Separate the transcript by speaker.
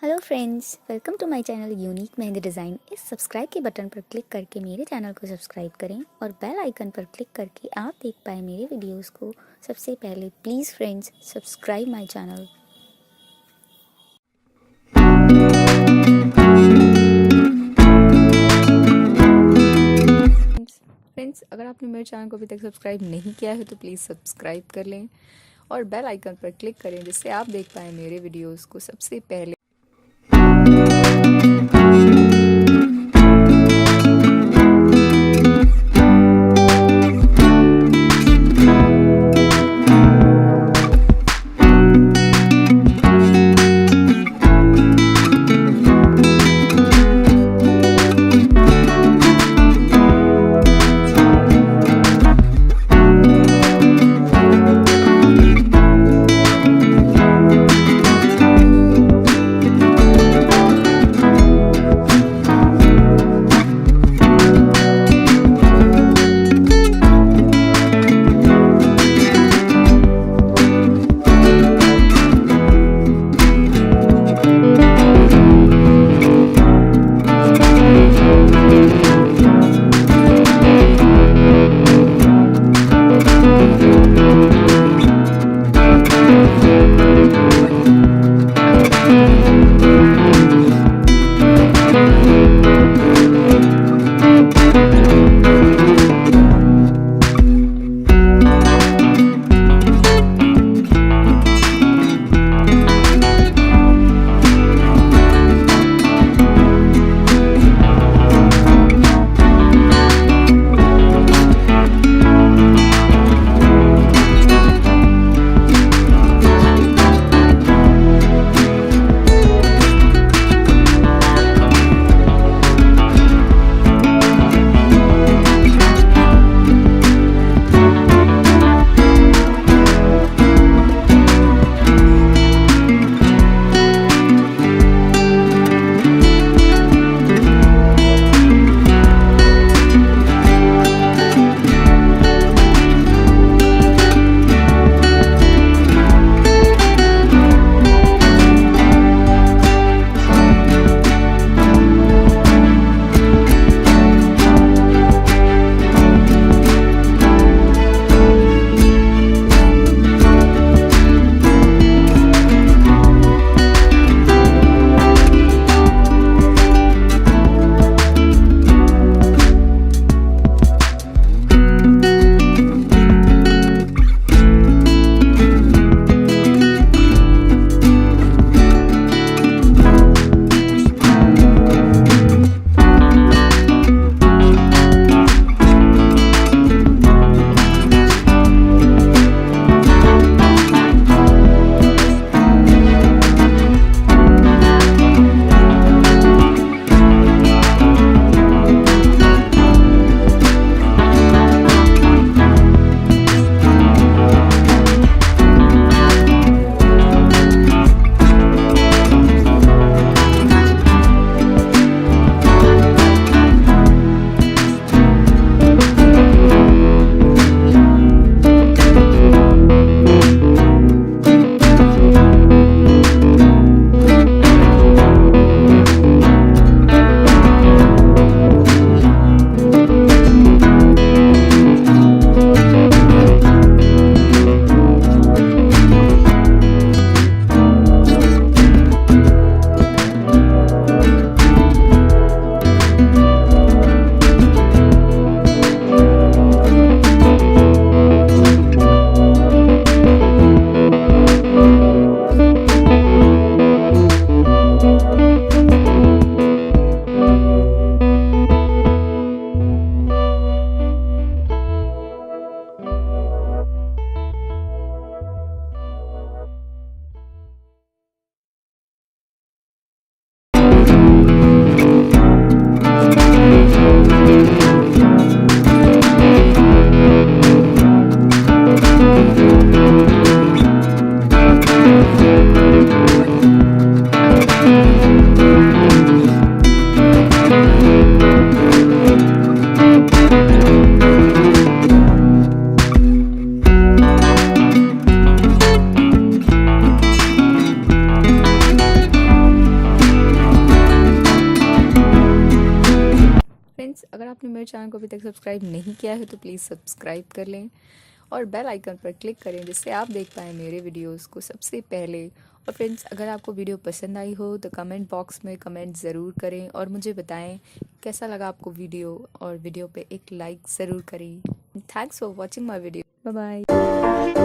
Speaker 1: Hello friends, welcome to my channel unique mehndi design. इस subscribe के button पर click करके मेरे चैनल को सब्सक्राइब करें और बेल आइकन पर क्लिक करके आप देख पाएँ मेरे वीडियोस को सबसे पहले। Please friends, subscribe my channel. Friends, अगर आपने मेरे चैनल को अभी तक सब्सक्राइब नहीं किया है तो प्लीज़ सब्सक्राइब कर लें और बेल आइकन पर क्लिक करें जिससे आप देख पाएँ मेरे वीडियोज़ को सबसे पहले।
Speaker 2: आपने मेरे चैनल को अभी तक सब्सक्राइब नहीं किया है तो प्लीज़ सब्सक्राइब कर लें और बेल आइकन पर क्लिक करें जिससे आप देख पाएँ मेरे वीडियोस को सबसे पहले। और फ्रेंड्स, अगर आपको वीडियो पसंद आई हो तो कमेंट बॉक्स में कमेंट ज़रूर करें और मुझे बताएं कैसा लगा आपको वीडियो, और वीडियो पे एक लाइक ज़रूर करें। Thanks for watching my video. Bye bye.